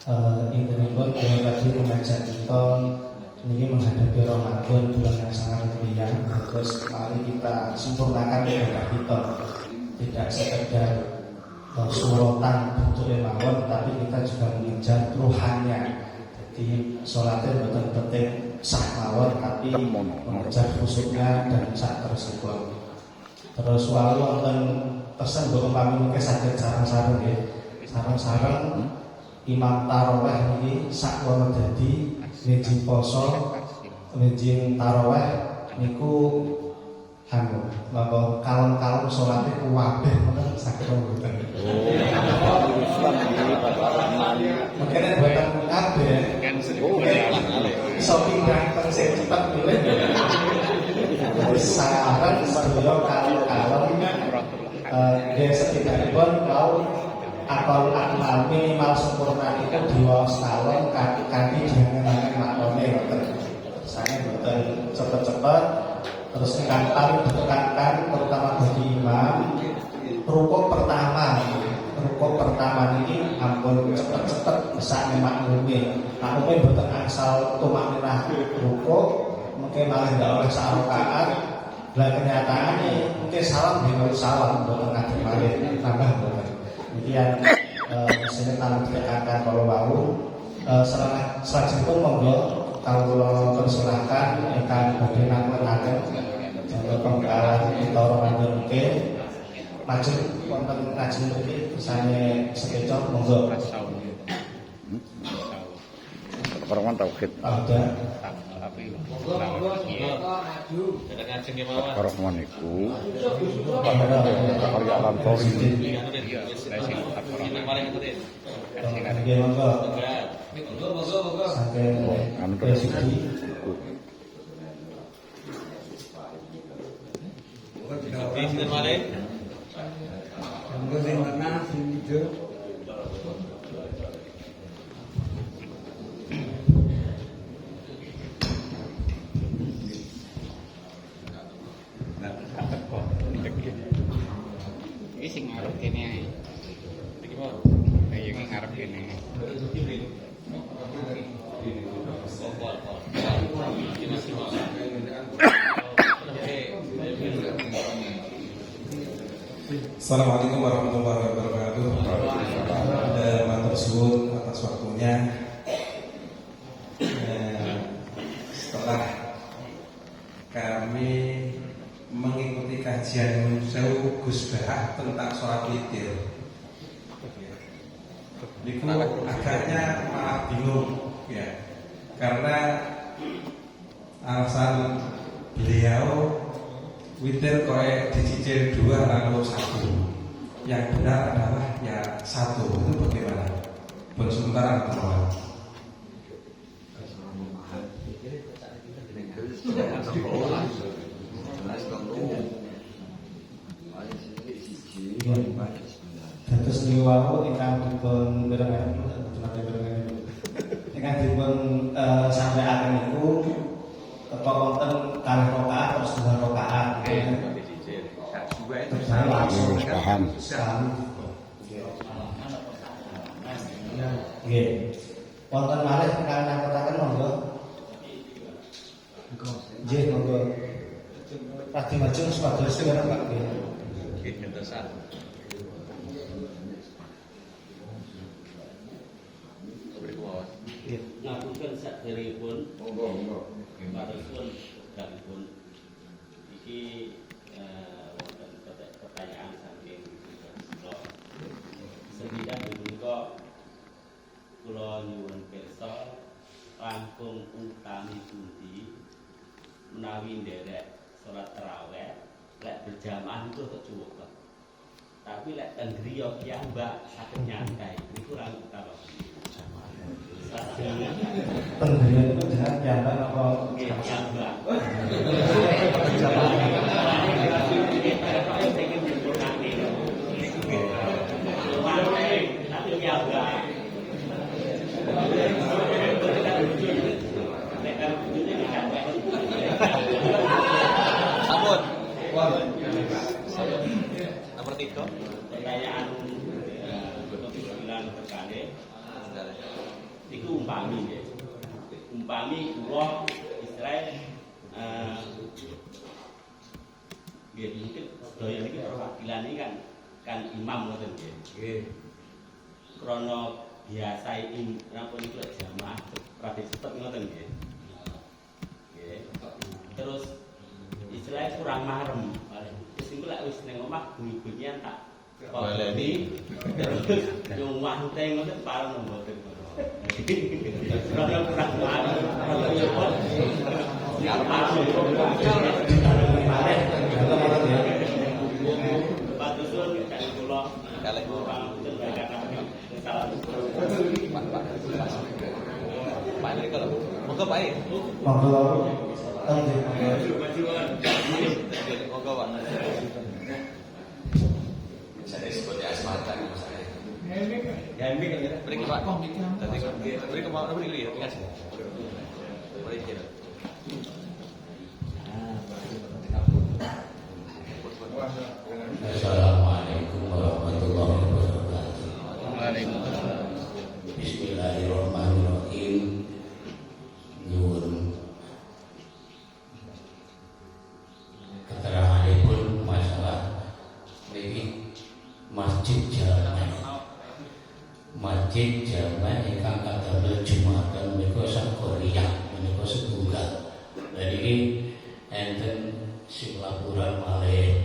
Intinya yang tadi mengajak kita ini menghadapi Ramadan bulan yang sangat mulia. Terus mari kita sempurnakan ibadah kita, tidak sekedar suratan bentuknya mawon, tapi kita juga mengejar ruhannya. Jadi sholatnya betul penting sah mawon, tapi mengejar khusyuknya dan sak tersebut. Terus walau wonten pesan untuk kami mungkin sakit sarang-sarang ya, sarang-sarang imam taraweh ini sak wono dadi ngijing poso, ngijing taraweh niku anu napa kalem-kalem salate kuwabeh menawa saged mboten. Mungkin buatan kabeh kan iso pindah teng sing cepet pilih. Saran sedaya kalem-kalem setidakipun kalau akal akmal minimal sempurna itu diwaos kalem kanthi jangan maknane ngoten. Saya boten cepet-cepet terus kami ditekankan terutama bagi imam rukuk pertama ini ampun cepet-cepet besar makmume boten asal tumakninah rukuk mungkin malah tidak oleh rakaat. Lah kenyataannya mungkin salam dengan salam boten kadang malih tambah boten. Kemudian sini kami ditekankan kalau mau selanjutnya monggo kalau persilahkan akan bagaimana untuk penggalan kita Ramadan mungkin maju wonten ngaji mriki bisane sekecok monggo. Pertemuan tauhid. Ada. Pertemuan iku karya alam tori. Iki sing ngarep kene ae. Iki mau kaya iki ngarep kene. Assalamualaikum warahmatullahi wabarakatuh. Matur suwun atas waktunya. Setelah kami mengikuti kajian Sewu Gus Bahak tentang sholat witir, itu agaknya malah bingung ya, karena alasan beliau witir koe dicicil 2 lalu 1, yang benar adalah ya 1. Itu bagaimana? Buat sementara teman. Terus niwau ingkang dipun berengan ingkang dipun sampaiaken niku kok wonten kalih rakaat terus 2 rakaat. Langsung paham. Nggih. Wonten malih ingkang nyangkutaken monggo. Nggih monggo. Pasti maju sepados kira Pak nggih. Ngapunten sakderengipun monggo padosun dalipun iki wonten pertanyaan saking kula. Sekitar menika kula nyuwun pirsa langkung utami pundi menawi nderek salat tarawih lek berjamaah itu cukup. Tapi lek teng griya piyambak saged nyantai niku ra utama. Pendirian itu jangan jambak apa jambak. Sabun. Nomor 3. Pertanyaan untuk bilang terkali Iku umpami ya. Umpami kula Israel nggih mungkin sedaya niki perwakilan iki kan imam ngoten nggih. Krana biasa napa niku jamaah rapi cepet ngoten nggih. Nggih. Terus Israel kurang marem. Wis niku lek wis ning omah bunyi-bunyian tak baleni terus nyuwah teng ngoten pareng mboten. Kurang marem. Patusun kan kula kalih pangapunten bae salah. Pak ini kalau moga Pak. Monggo Moga Pak. Saya disebut asmatan saya. Ya ini kan ya. Beri Pak. Beri ke mana beri ya? Kasih. Beri kira. Assalamualaikum warahmatullahi wabarakatuh. Waalaikumsalam. Bismillahirrahmanirrahim. Nyuwun keteranganipun masalah niki Masjid Jamal ingkang kadamel Jumatan menika Sakoriyah menika setunggal. Lha niki enten sing laporan malih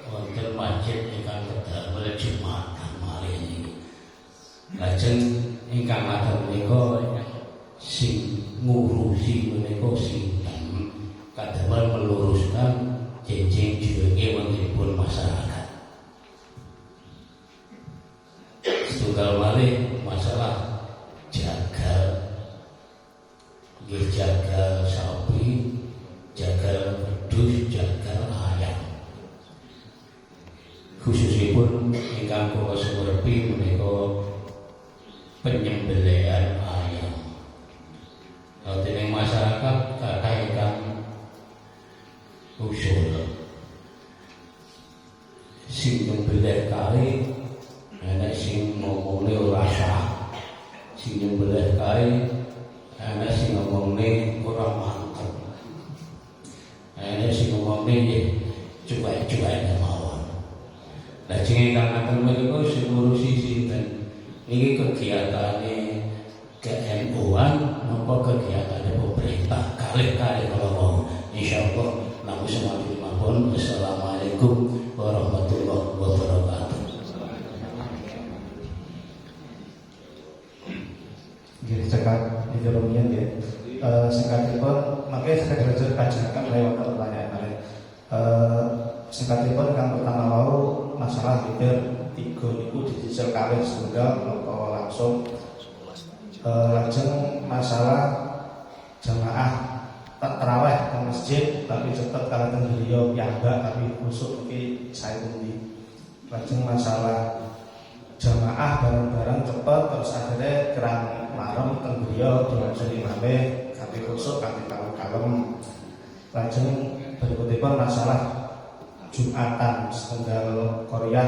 wonten masjid ingkang kadamel Jumatan malih niki. Lajeng ingkang ngaten menika sing ngurusi menika sinten kadamel meluruskan jenjing jenenge wontenipun masyarakat. Setunggal malih masalah jagal, jagal sapi, jagal wedhus, jagal ayam. Khususipun ingkang kula sumerepi menika penyembelihan ayam. Wonten masyarakat kathah ingkang usul sing nyembelih kali ana sing ngomongne ora sah, sing nyembelih kali ana sing ngomongne ora mantep, ana sing ngomongne cuek-cuek mawon. Lajeng ingkang ngaten menika sing ngurusi sinten niki kegiatane KNU-an napa kegiatane pemerintah kalih-kalih kala wau. Insyaallah namung semati mawon. Assalamualaikum warahmatullahi wabarakatuh. nggih cekat di rumiyin nggih. Singkatipun mangke saged panjenengan lewat pertanyaan malih. Singkatipun kang pertama wau masalah leader 3 niku dicicil kalih setunggal napa langsung. Lajeng masalah jamaah tarawih ke masjid tapi cepet kalian beliau piyambak tapi khusuk iki saya pundi. Lajeng masalah jamaah bareng-bareng cepet terus akhirnya kerang marem teng beliau dilangsung imame kanthi khusuk kanthi kalem. Lajeng berikutipun masalah Jumatan setunggal Korea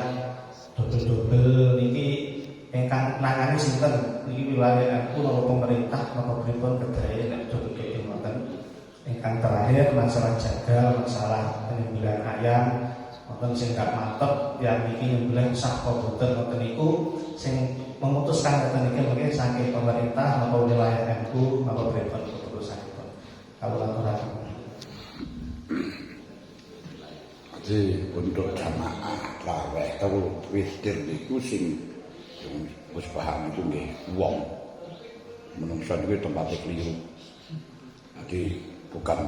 dobel-dobel niki ingkang nangani sinten niki wilayah aku napa pemerintah napa pripun kedaya nek dobel-dobel ngoten. Ingkang terakhir masalah jagal, masalah penyembelihan ayam wonten sing gak mantep yang niki nyembelih sah apa boten ngoten niku sing memutuskan ngoten niki mungkin saking pemerintah napa wilayah NU napa pripun keputusanipun. Kalau aturaken. Jadi untuk jamaah tarawih atau witir niku sing wis paham itu nggih wong menungso niku tempatnya keliru. Jadi bukan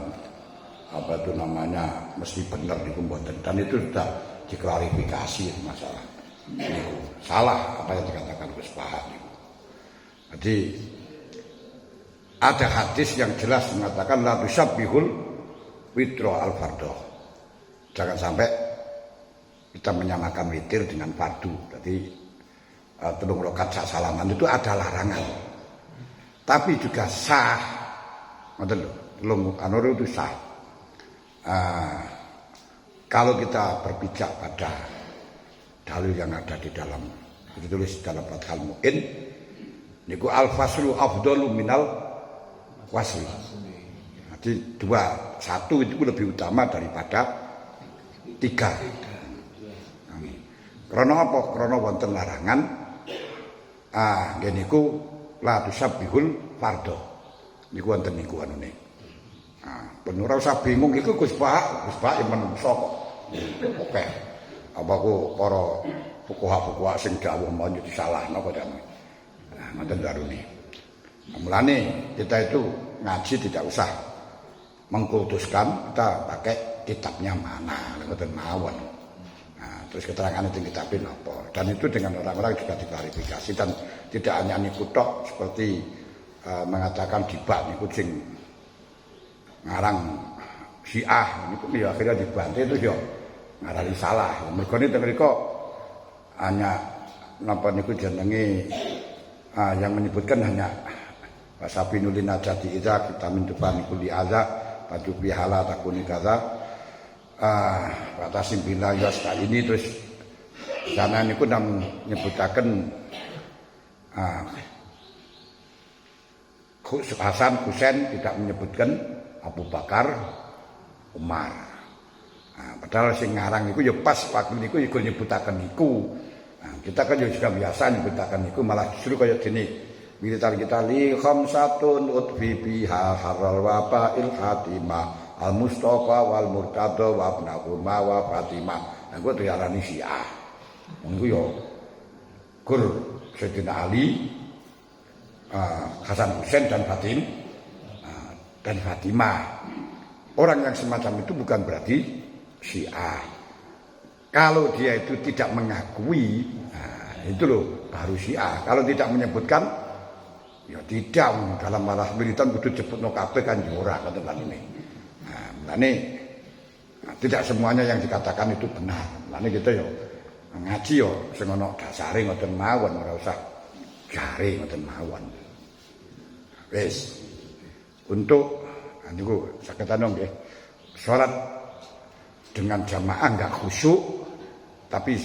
apa itu namanya mesti benar niku mboten, dan itu sudah diklarifikasi masalah niku. Salah apa yang dikatakan Gus Paham niku. Jadi ada hadis yang jelas mengatakan la tusabbihul witro al fardhu. Jangan sampai kita menyamakan witir dengan fardu. Jadi telung rakaat salaman itu ada larangan. Tapi juga sah. Ngoten lho, telung anur itu sah. Kalau kita berpijak pada dalil yang ada di dalam ditulis dalam Fathul Mu'in niku al-faslu afdalu minal wasli. Jadi satu itu lebih utama daripada 3. Karena apa? Karena wonten larangan nggih niku la tusabbihul fardhu. Niku wonten niku anune. Ben ora usah bingung iku Gus Pak yang menungso kok. Oke. Apa ku para fuqaha sing dawuh mau disalahno kok jane. Nah, ngoten darune. Mulane kita itu ngaji tidak usah mengkultuskan, kita pakai kitabnya mana, ngoten mawon. Nah, terus keterangan itu kitabin apa. Dan itu dengan orang-orang juga diklarifikasi dan tidak hanya niku tok seperti mengatakan dibak niku sing ngarang Syiah niku ya akhirnya dibantai itu yo ngarani salah. Mergo niku hanya napa niku jenenge yang menyebutkan hanya wasabinulin najati idza kita mencoba niku li adza padu bihala takuni kaza batasim bila yasta ini terus sana niku nang nyebutaken Hasan Husain tidak menyebutkan Abu Bakar Umar. Padahal sing ngarang iku ya pas waktu niku iku nyebutaken niku. Kita kan juga biasa nyebutaken niku malah justru kaya dene militar kita li khamsatun utfi biha haral waba'il Fatimah al Mustafa wal Murtada wa ibnahuma wa Fatimah. Nah kuwi diarani Syiah. Niku ya Gur Sayyidina Ali, Hasan Husain dan Fatimah. Orang yang semacam itu bukan berarti Syiah. Kalau dia itu tidak mengakui, itu loh baru Syiah. Kalau tidak menyebutkan, ya tidak. Dalam malah militan kudu jebutno kabeh kan ora ngoten lan ini. Tidak semuanya yang dikatakan itu benar. Lane kita yo ngaji yo sing ana dasare ngoten mawon, ora usah jare ngoten mawon. Wis. Untuk niku saketane nggih. Salat dengan jamaah enggak khusyuk, tapi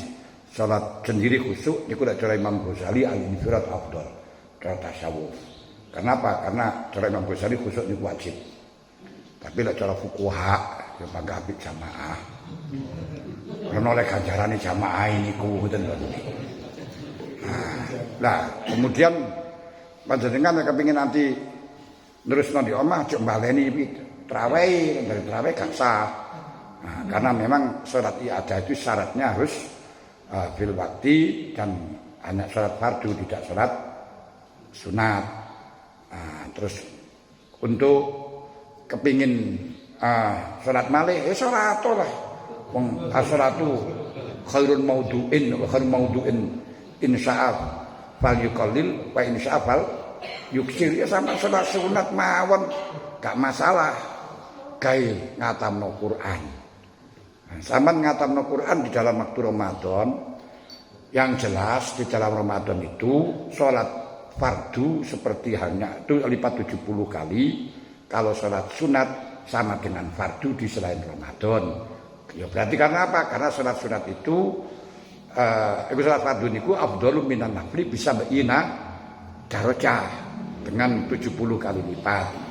salat sendiri khusyuk niku nek cara Imam Ghazali al-infirad afdal. Cara tasawuf. Kenapa? Karena cara Imam Ghazali khusyuk niku wajib. Tapi nek cara fuqaha ya bangga apik jamaah. Karena oleh ganjarane jamaah niku ngoten lho. Nah, kemudian panjenengan nek kepengin nanti nerusno di omah aja mbaleni traweh, dari traweh gak sah. Karena memang salat ibadah itu syaratnya harus bil waktu dan hanya salat fardu tidak salat sunat. Terus untuk kepingin salat malih salat lah. Wong as-salatu khairun maudu'in wa khairun maudu'in insya'a fal yuqallil wa insya'a fal yuksir. Ya sama salat sunat mawon gak masalah. Gawe ngatamno Quran. Sampeyan ngatamno Quran di dalam waktu Ramadan, yang jelas di dalam Ramadan itu salat fardu seperti hanya itu lipat 70 kali. Kalau salat sunat sama dengan fardu di selain Ramadan. Ya berarti karena apa? Karena salat sunat itu salat fardu niku afdhalu minan nafli bisa beina darajah dengan 70 kali lipat.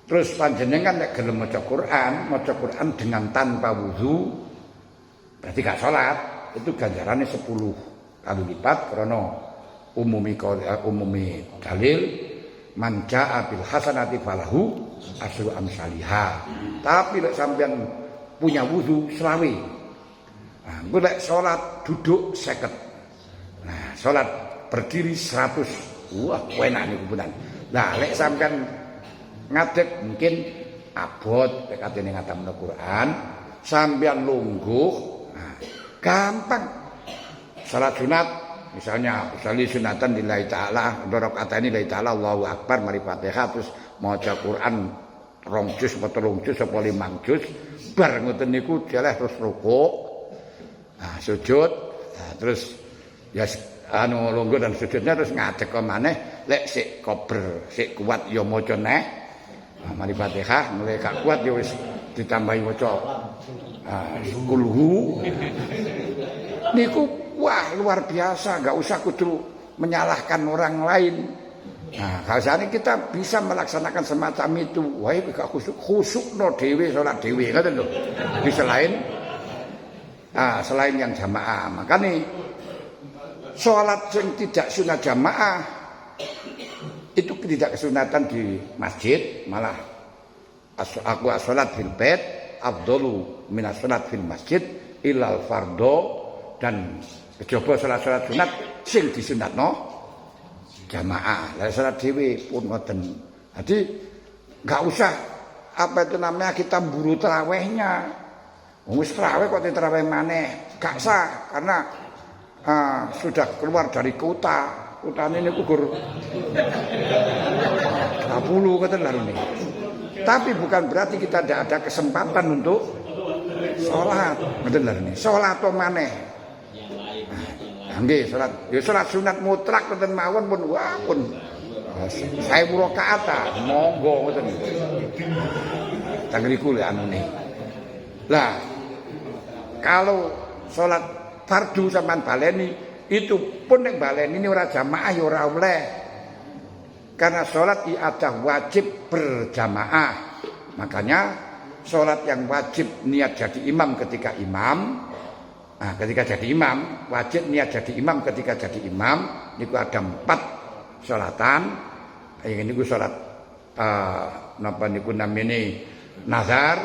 Terus panjenengan nek gelem maca Quran dengan tanpa wudu berarti gak salat, itu ganjarane 10 kali lipat karena umumi dalil man jaa bil hasanati falahu asyru amsalihha. Tapi lek sampean punya wudu selawe. Nah, engko lek salat duduk 50. Nah, salat berdiri 100. Wah, enak niku punan. Nah, lek sampean ngadeg mungkin abot lek katene ngatamno Quran, sampean lungguh. Nah, gampang. Salat sunat misalnya sunatan lillahi taala, rakaat ini lillahi taala Allahu akbar mari Fatihah terus maca Quran 2 juz atau 3 juz apa 5 juz bar ngoten niku jeleh terus rukuk. Nah, sujud. Nah, terus ya lungguh dan sujudnya terus ngadeg kok maneh lek sik kober, sik kuat ya maca neh. Nah, mari Fatihah mulai gak kuat ya wis ditambahi maca kulhu. Niku wah luar biasa, nggak usah kudu menyalahkan orang lain. Nah, kalau kita bisa melaksanakan semacam itu, wah itu gak khusuk no dewe, sholat dewe, kan loh. Di selain yang jamaah, makanya sholat yang tidak sunat jamaah itu tidak kesunatan di masjid, malah aku sholat fil bait afdalu minas sholat fil masjid ilal fardo, dan kejaba sholat sunat sing disunatno jamaah. Lah sholat dhewe pun ngoten. Jadi enggak usah kita buru tarawihnya. Wis tarawih kok tarawih maneh, gak sah karena sudah keluar dari kotane niku gur 20 ngoten lho niki. Tapi bukan berarti kita tidak ada kesempatan untuk sholat. Ngoten lho niki. Sholat to maneh. Nggih, salat sunat mutlak wonten mawon pun wah pun 1000 rakaat monggo ngoten. Tangriku lek anune. Lah kalau salat fardu sampean baleni itu pun nek baleni ini ora jamaah ya ora oleh. Karena salat iadah wajib berjamaah. Makanya salat yang wajib niat jadi imam ketika imam. Nah, ketika jadi imam, wajib niat jadi imam ketika jadi imam. Niku ada 4 sholatan. Yang ini salat napa niku namine nazar,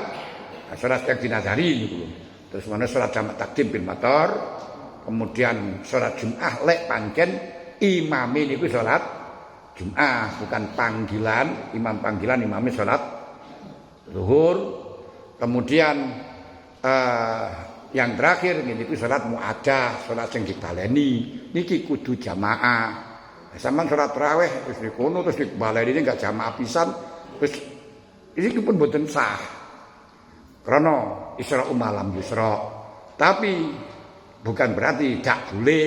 salat yang dinazari niku. Terus mana salat jamak takdim bil mator, kemudian salat Jumat lek pancen imame niku salat Jumat, bukan panggilan, imam panggilan imame salat zuhur. Kemudian yang terakhir niku salat muaddah, salat sing dibaleni niki kudu jamaah. Sampeyan salat tarawih terus dikono terus dibaleni enggak jamaah pisan, terus iki pun mboten sah. Karena Isra malam Yusra. Tapi bukan berarti tidak boleh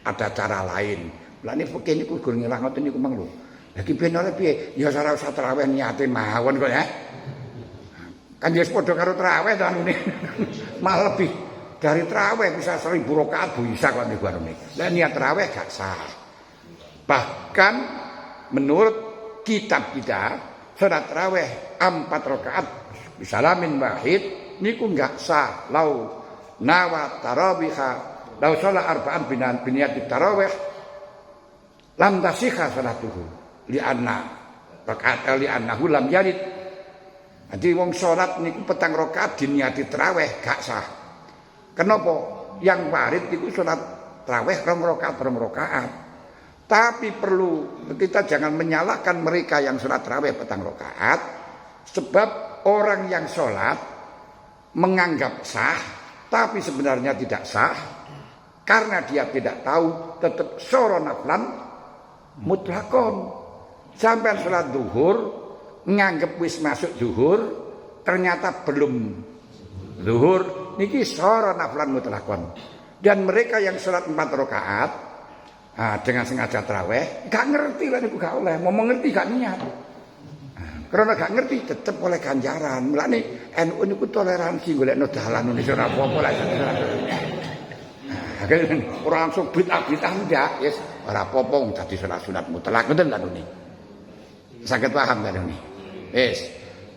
ada cara lain. Lah niki fikih niku gur ngilah ngoten niku mang lho. Lah ki ben ora piye? Ya ora usah tarawih niate mawon kok ya. Kan ya padha karo tarawih to anune. Malah lebih dari tarawih bisa 1000 rakaat bisa kok niku anune. Lah niat tarawih gak sah. Bahkan menurut kitab kita salat tarawih 4 rakaat bisalamin wahid niku enggak sah. Lau nawa tarawiha lau salat arba'an biniyat tarawih lam tasihha salatuhu li'anna rakaat li'annahu lam yalid. Jadi wong salat niku 4 rakaat diniati tarawih gak sah. Kenapa? Yang warid niku salat tarawih 2 rakaat. Tapi perlu kita jangan menyalahkan mereka yang salat tarawih 4 rakaat, sebab orang yang salat menganggap sah tapi sebenarnya tidak sah karena dia tidak tahu tetap syara naflan mutlakon. Sampai salat zuhur nganggep wis masuk zuhur ternyata belum zuhur niki syara naflan mutlakon. Dan mereka yang salat 4 rakaat dengan sengaja tarawih gak ngerti lah niku gak oleh, mau mengerti gak niat. Karena gak ngerti tetep oleh ganjaran. Mulane NU niku toleransi golekno dalan Indonesia ora apa-apa lah. Ora langsung bid'ah ndak, yes, ora apa-apa wong dadi salat sunat mutlak ngoten lho niki. Saged paham lho niki. Wis.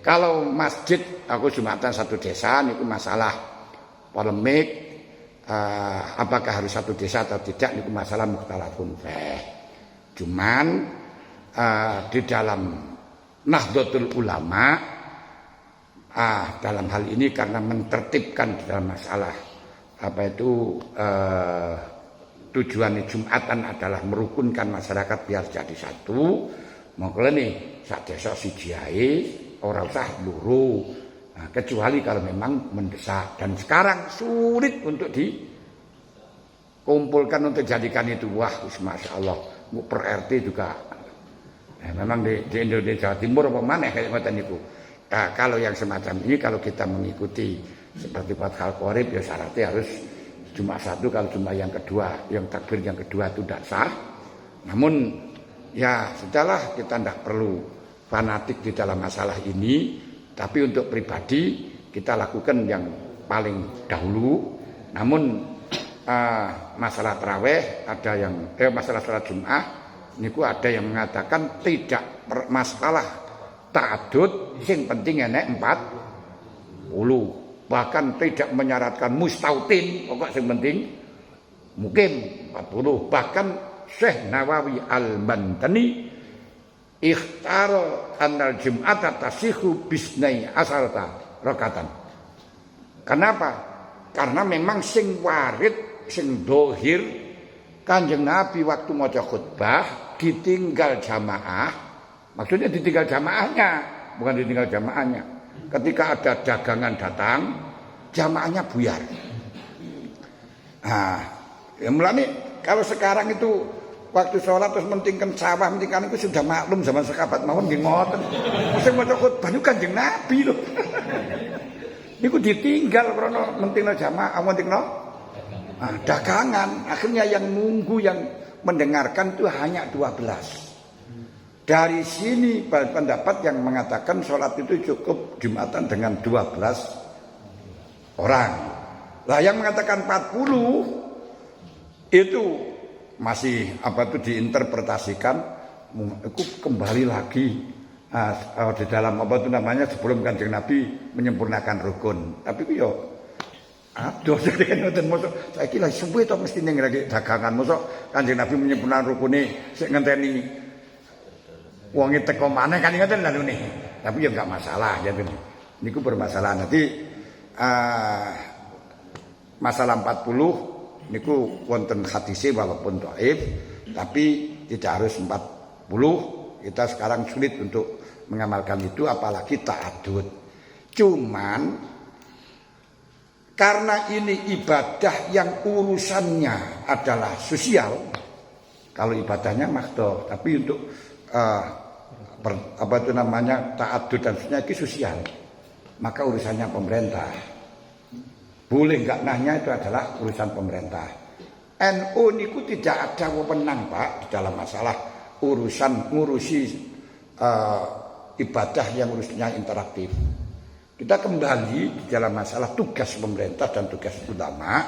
Kalau masjid aku Jumatan satu desa niku masalah polemik apakah harus satu desa atau tidak niku masalah mukhtalafun fiqh. Cuman di dalam Nahdlatul Ulama dalam hal ini karena mentertibkan dalam masalah tujuan Jumatan adalah merukunkan masyarakat biar jadi satu. Monggo nih sak desa siji ae ora usah loro. Kecuali kalau memang mendesak, dan sekarang sulit untuk dikumpulkan untuk jadikan itu. Wah, masya Allah, per RT juga. Memang di Indonesia Jawa Timur apa mana kayak macam itu. Kalau yang semacam ini kalau kita mengikuti seperti Fathul Qorib ya syaratnya harus cuma satu. Kalau cuma yang kedua, yang takbir yang kedua itu tidak sah. Namun ya sudahlah, kita tidak perlu fanatik di dalam masalah ini. Tapi untuk pribadi kita lakukan yang paling dahulu. Namun masalah tarawih, ada yang masalah salat Jumat niku ada yang mengatakan tidak masalah ta'addud, sing penting enek 40. Bahkan tidak menyaratkan mustautin, pokok sing penting mukim 40. Bahkan Syekh Nawawi Al-Bantani ikhtaro annal jum'ata tasihu bisnai asarata rakatan. Kenapa? Karena memang sing warid, sing dohir Kanjeng Nabi waktu maca khutbah ditinggal jamaah. Maksudnya ditinggal jamaahnya, bukan ditinggal jamaahnya. Ketika ada dagangan datang, jamaahnya buyar. Nah, ya mulane kalau sekarang itu waktu sholat terus mentingkan sawah, mentingkan itu sudah maklum zaman sekabat mawon nggih ngoten. Sing maca khutbah niku Kanjeng Nabi lho. Niku ditinggal karena mentingno jamaah, mentingno dagangan. Akhirnya yang nunggu, yang mendengarkan itu hanya 12. Dari sini pendapat yang mengatakan sholat itu cukup Jumatan dengan 12 orang. Lah yang mengatakan 40 itu masih diinterpretasikan itu kembali lagi di dalam sebelum Kanjeng Nabi menyempurnakan rukun. Tapi yo aduh jadi ngoten mosok saiki lha suwe to mesti ning dagangan mosok Kanjeng Nabi menyempurnakan rukune sik ngenteni wonge teko maneh kan ngoten lha nih. Tapi ya enggak masalah ya niku bermasalah nanti masalah 40 niku wonten hadise walaupun dhaif tapi tidak harus 40. Kita sekarang sulit untuk mengamalkan itu apalagi ta'addud. Cuman karena ini ibadah yang urusannya adalah sosial. Kalau ibadahnya makdo, tapi untuk ta'addud dan sebagainya itu sosial. Maka urusannya pemerintah. Boleh enggak nahnya itu adalah urusan pemerintah. NU niku tidak ada wewenang Pak di dalam masalah ngurusi ibadah yang urusnya interaktif. Kita kembali di dalam masalah tugas pemerintah dan tugas ulama.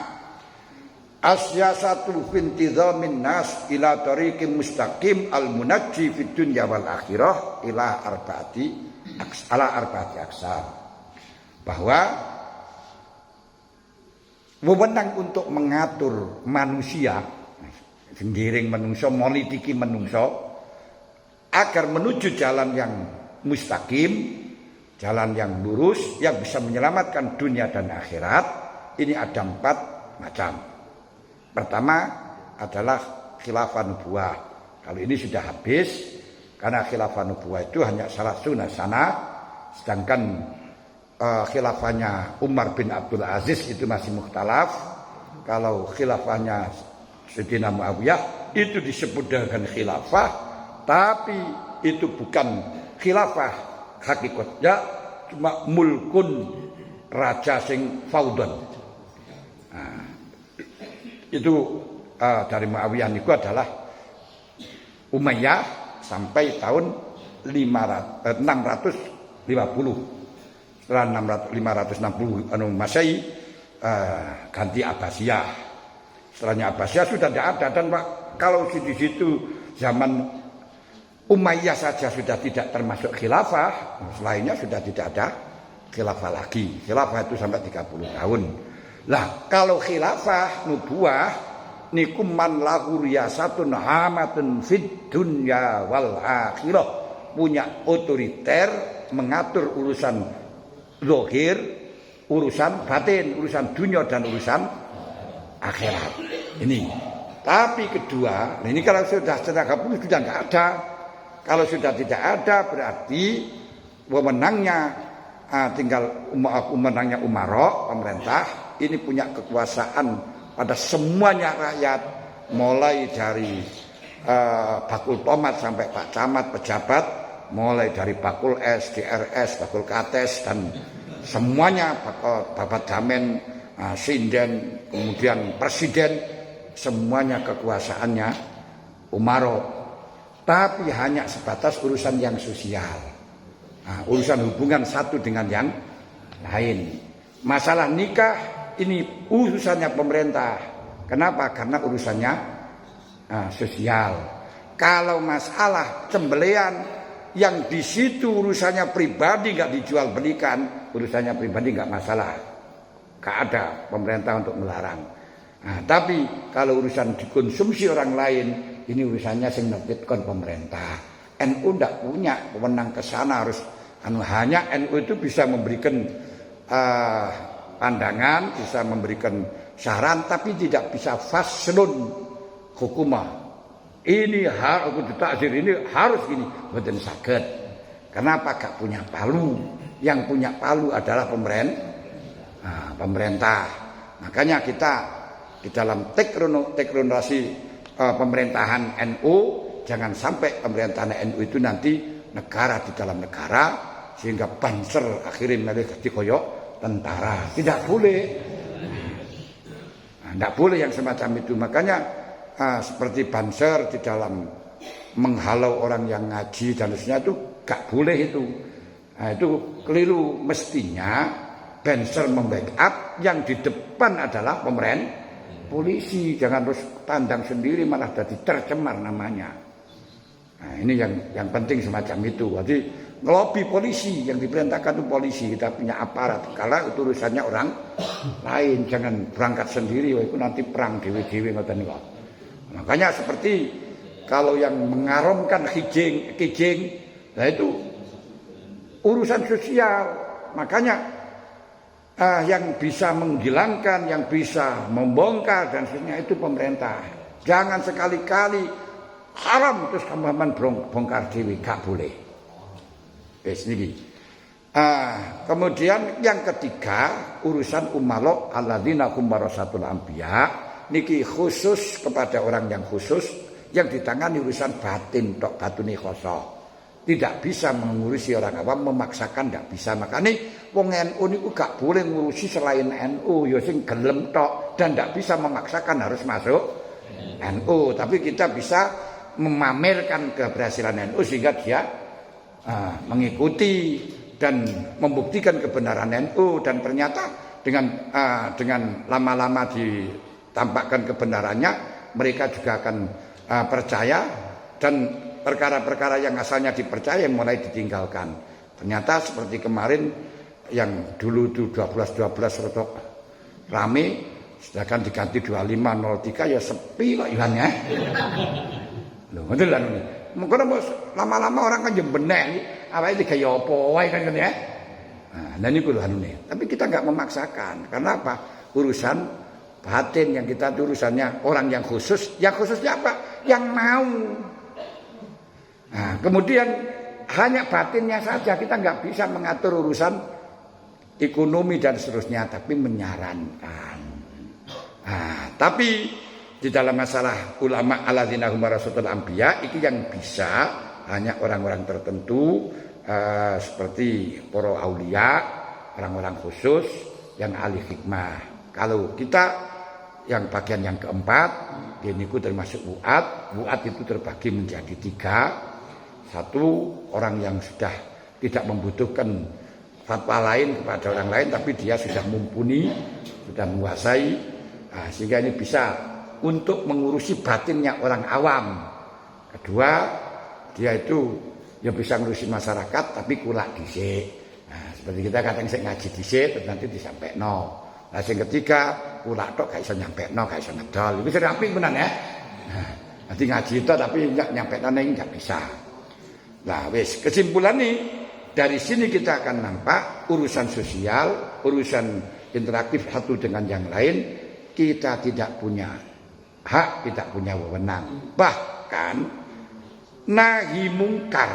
Asyasatu fintizamin nas ila tariqim mustaqim al-munajji fid dunya wal akhirah ila arba'ati aksar. Bahwa wewenang untuk mengatur manusia sendiri menungso, politiki menungso agar menuju jalan yang mustaqim, jalan yang lurus yang bisa menyelamatkan dunia dan akhirat. Ini ada 4 macam. Pertama adalah khilafah nubuwah. Kalau ini sudah habis karena khilafah nubuwah itu hanya salah sunnah sana, sedangkan khilafahnya Umar bin Abdul Aziz itu masih mukhtalaf. Kalau khilafahnya Sayyidina Muawiyah itu disebut dengan khilafah, tapi itu bukan khilafah hakikatnya, cuma mulkun raja sing faudon. Nah, itu dari Muawiyah niku adalah Umayyah sampai tahun 650. Setelah 560 Masehi ganti Abbasiyah. Setelahnya Abbasiyah sudah tidak ada dan Pak kalau di situ zaman Umayyah saja sudah tidak termasuk khilafah, selainnya sudah tidak ada khilafah lagi. Khilafah itu sampai 30 tahun. Lah kalau khilafah nubuwah niku man lahu riyasatun hamatun fid dunya wal akhirah, punya otoriter mengatur urusan zahir, urusan batin, urusan dunia dan urusan akhirat. Ini. Tapi kedua, ini kalau sudah 30 sudah enggak ada. Kalau sudah tidak ada berarti wewenangnya tinggal wewenangnya umara, pemerintah ini punya kekuasaan pada semuanya rakyat, mulai dari bakul tomat sampai Pak Camat, pejabat, mulai dari bakul S, DRS, bakul Kates dan semuanya babat damen, sinden, kemudian presiden, semuanya kekuasaannya umaro. Tapi hanya sebatas urusan yang sosial. Urusan hubungan satu dengan yang lain. Masalah nikah ini urusannya pemerintah. Kenapa? Karena urusannya sosial. Kalau masalah sembelian yang di situ urusannya pribadi nggak dijual belikan, urusannya pribadi nggak masalah, nggak ada pemerintah untuk melarang. Nah, tapi kalau urusan dikonsumsi orang lain, ini urusannya sing nertibkan pemerintah. NU tidak punya wewenang ke sana, harus hanya NU itu bisa memberikan pandangan, bisa memberikan saran, tapi tidak bisa faslun hukumah. Ini harus takzir, ini harus gini, mboten saged. Kenapa? Gak punya palu. Yang punya palu adalah pemerintah. Makanya kita di dalam teknokrasi pemerintahan NU, jangan sampai pemerintahan NU itu nanti negara di dalam negara, sehingga banser akhirnya menjadi koyok tentara. Tidak boleh. Tidak boleh yang semacam itu. Makanya seperti banser di dalam menghalau orang yang ngaji dan sebagainya itu gak boleh itu. Nah, itu keliru. Mestinya banser membackup, yang di depan adalah polisi. Jangan terus tandang sendiri malah jadi tercemar namanya. Nah, ini yang penting semacam itu. Jadi ngelobi polisi, yang diperintahkan itu polisi. Kita punya aparat. Kalau itu urusannya orang lain, jangan berangkat sendiri. Wah, itu nanti perang dewi-dewi ngoten niku. Makanya seperti kalau yang mengaromkan kijing, nah itu urusan sosial. Makanya yang bisa menghilangkan, yang bisa membongkar dan sebagainya itu pemerintah. Jangan sekali-kali haram terus kambaman bongkar dewi, gak boleh. Kemudian yang ketiga, urusan umalok alladzina hum warasatul anbiya. Niki khusus kepada orang yang khusus, yang ditangani urusan batin tok, batune khosoh. Tidak bisa mengurusi orang awam, memaksakan tidak bisa. Makanya wong NU niku gak boleh ngurusi selain NU, ya sing gelem tok, dan tidak bisa memaksakan harus masuk NU. Tapi kita bisa memamerkan keberhasilan NU sehingga dia mengikuti dan membuktikan kebenaran NU, dan ternyata dengan lama-lama ditampakkan kebenarannya, mereka juga akan percaya, dan perkara-perkara yang asalnya dipercaya mulai ditinggalkan. Ternyata seperti kemarin yang dulu itu 12-12 rotok rame, sedangkan diganti 25-03 ya sepi kok Yohan ya. Loh, betul lah ini. Mungkin lama-lama orang kan jembenek, apa itu kayak apa wae kan ya. Nah, ini kulo anune. Tapi kita enggak memaksakan. Karena apa? Urusan batin yang kita itu urusannya orang yang khusus. Yang khususnya apa? Yang mau. Nah, kemudian hanya batinnya saja, kita enggak bisa mengatur urusan ekonomi dan seterusnya, tapi menyarankan. Nah, tapi di dalam masalah ulama alladzina hum warasatul anbiya itu yang bisa hanya orang-orang tertentu, seperti para aulia, orang-orang khusus yang ahli hikmah. Kalau kita yang bagian yang keempat, ini termasuk wu'at. Wu'at itu terbagi menjadi 3. Satu, orang yang sudah tidak membutuhkan fatwa lain kepada orang lain, tapi dia sudah mumpuni, sudah menguasai, sehingga ini bisa untuk mengurusi batinnya orang awam. Kedua, dia itu ya bisa ngurusi masyarakat tapi kulak dhisik. Nah, seperti kita kadang sing ngaji dhisik terus nanti disampekno. Nah, sing ketiga, kulak tok gak iso nyampekno, gak iso ngedol. Iku sing apik menan ya. Nah, nanti ngaji itu tapi nyampekno ning enggak bisa. Nah, wis kesimpulan nih, dari sini kita akan nampak urusan sosial, urusan interaktif satu dengan yang lain, kita tidak punya hak, tidak punya wewenang. Bahkan nahi mungkar,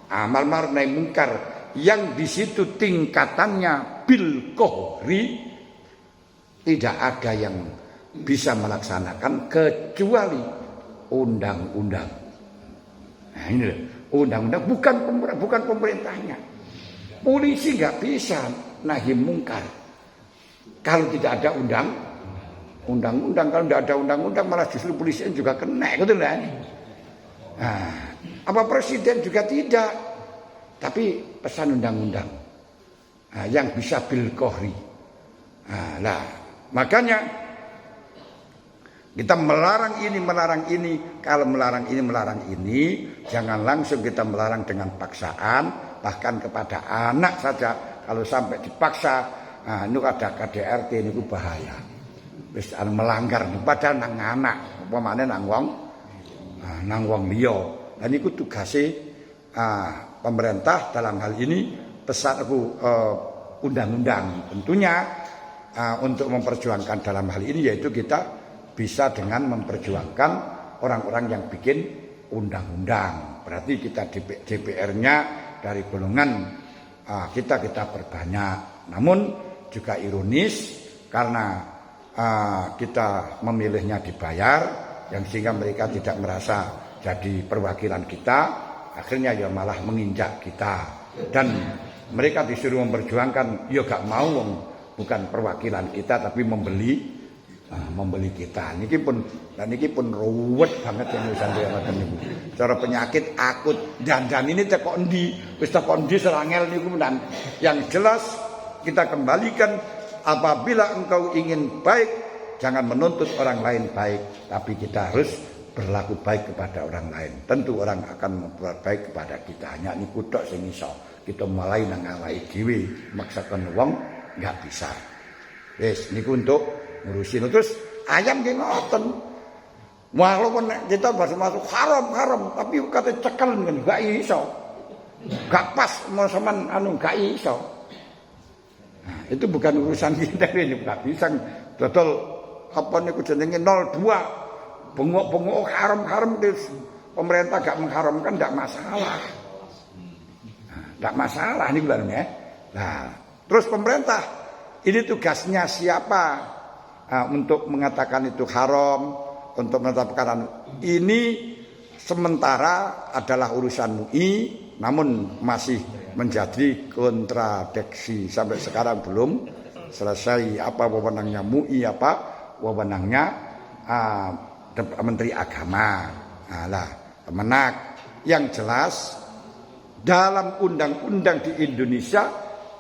amal ma'ruf nahi mungkar yang di situ tingkatannya bil kohri, tidak ada yang bisa melaksanakan kecuali undang-undang. Nah ini loh, undang-undang bukan pemerintahnya. Polisi nggak bisa nahi mungkar kalau tidak ada undang-undang. Kalau tidak ada undang-undang malah justru polisi juga kena, gitu kan? Nah, apa presiden juga tidak, tapi pesan undang-undang yang bisa bil kohri. Nah, makanya Kita melarang ini, kalau melarang ini, jangan langsung kita melarang dengan paksaan, bahkan kepada anak saja. Kalau sampai dipaksa, nah ini ada KDRT ini bahaya. Wis melanggar padahal nang anak, upamane nang wong liya. Dan itu tugasnya pemerintah dalam hal ini pesan undang-undang. Tentunya untuk memperjuangkan dalam hal ini yaitu kita bisa dengan memperjuangkan orang-orang yang bikin undang-undang. Berarti kita DPR-nya dari golongan kita perbanyak. Namun juga ironis karena kita memilihnya dibayar, yang sehingga mereka tidak merasa jadi perwakilan kita, akhirnya ya malah menginjak kita. Dan mereka disuruh memperjuangkan, ya gak mau, bukan perwakilan kita tapi membeli kita. Niki pun ruwet banget yang sampai ngoten niku. Cara penyakit akut dan ini teko endi? Wis teko endi serangel niku dan yang jelas kita kembalikan apabila engkau ingin baik jangan menuntut orang lain baik, tapi kita harus berlaku baik kepada orang lain. Tentu orang akan berbuat baik kepada kita. Hanya niku tok sing iso. Kita mulai nang awake dhewe, maksakan wong enggak bisa. Wis niku untuk ngurusin. Terus ayam ki ngoten. Walaupun kita baru masuk haram, tapi kate cekel kan gak iso. Gak pas mosoman gak iso. Nah, itu bukan urusan kita ini, gak bisa dodol apa niku jenenge 02. Bengok-bengok haram pemerintah gak mengharamkan gak masalah. Gak masalah ini bulan ya. Nah, terus pemerintah ini tugasnya siapa? Untuk mengatakan itu haram, untuk menetapkan ini sementara adalah urusan MUI, namun masih menjadi kontradiksi sampai sekarang belum selesai apa wewenangnya MUI, apa wewenangnya Menteri Agama. Nah, Kemenak. Yang jelas dalam undang-undang di Indonesia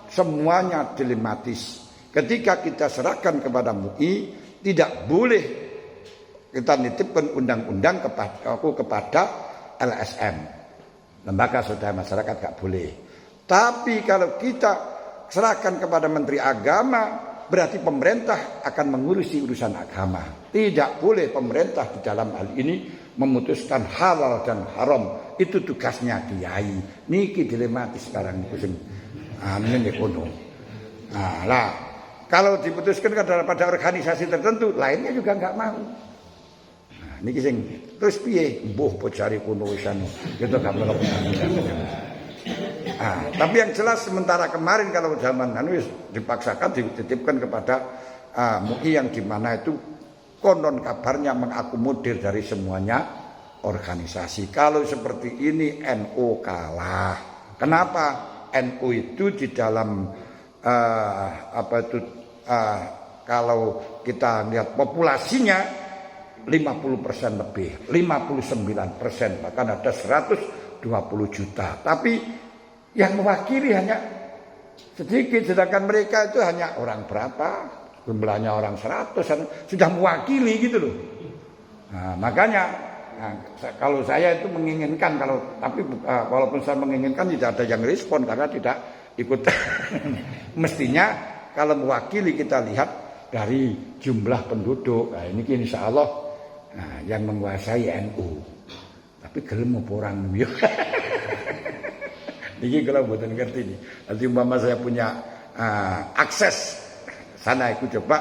semuanya dilematis. Ketika kita serahkan kepada MUI, tidak boleh kita nitipkan undang-undang kepada LSM, lembaga swadaya masyarakat, gak boleh. Tapi kalau kita serahkan kepada Menteri Agama, berarti pemerintah akan mengurusi urusan agama. Tidak boleh pemerintah di dalam hal ini memutuskan halal dan haram. Itu tugasnya kiai. Niki dilematis sekarang niku sing ini kono. Lah kalau diputuskan pada organisasi tertentu, lainnya juga enggak mau. Nah, niki sing terus piye? Mbuh pojari kuno wisan. Kita gak melok. Tapi yang jelas sementara kemarin kalau zaman wis dipaksakan dititipkan kepada MUI yang dimana itu konon kabarnya mengakomodir dari semuanya organisasi. Kalau seperti ini NU kalah. Kenapa? NU itu di dalam kalau kita lihat populasinya 50% lebih, 59%, bahkan ada 120 juta. Tapi yang mewakili hanya sedikit, sedangkan mereka itu hanya orang berapa? Jumlahnya orang 100, sudah mewakili gitu loh. Nah, makanya kalau saya itu menginginkan, tapi walaupun saya menginginkan tidak ada yang respon karena tidak ikut. Mestinya kalau mewakili kita lihat dari jumlah penduduk. Nah, ini insya Allah yang menguasai NU. Tapi gelem apa orang ya. Ini kalau buatan ngerti nih. Nanti umpama saya punya akses sana ikut coba,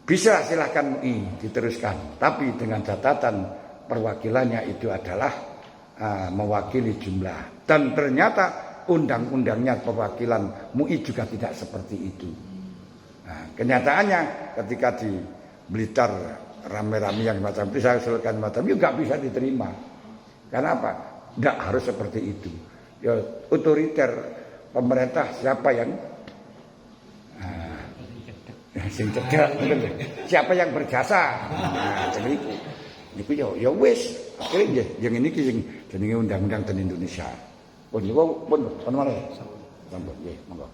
bisa silahkan MUI diteruskan. Tapi dengan catatan perwakilannya itu adalah mewakili jumlah. Dan ternyata undang-undangnya perwakilan MUI juga tidak seperti itu. Nah, kenyataannya ketika di Blitar rame-rame yang macam itu, saya usulkan macam itu nggak bisa diterima. Karena apa? Nggak harus seperti itu. Ya, otoriter pemerintah siapa yang sing cedek, siapa yang berjasa. Nah, jadi itu ya wis. Akhirnya yang ini sing jenenge undang-undang ten Indonesia. Pun niku pun mana? Sampun nggih, monggo.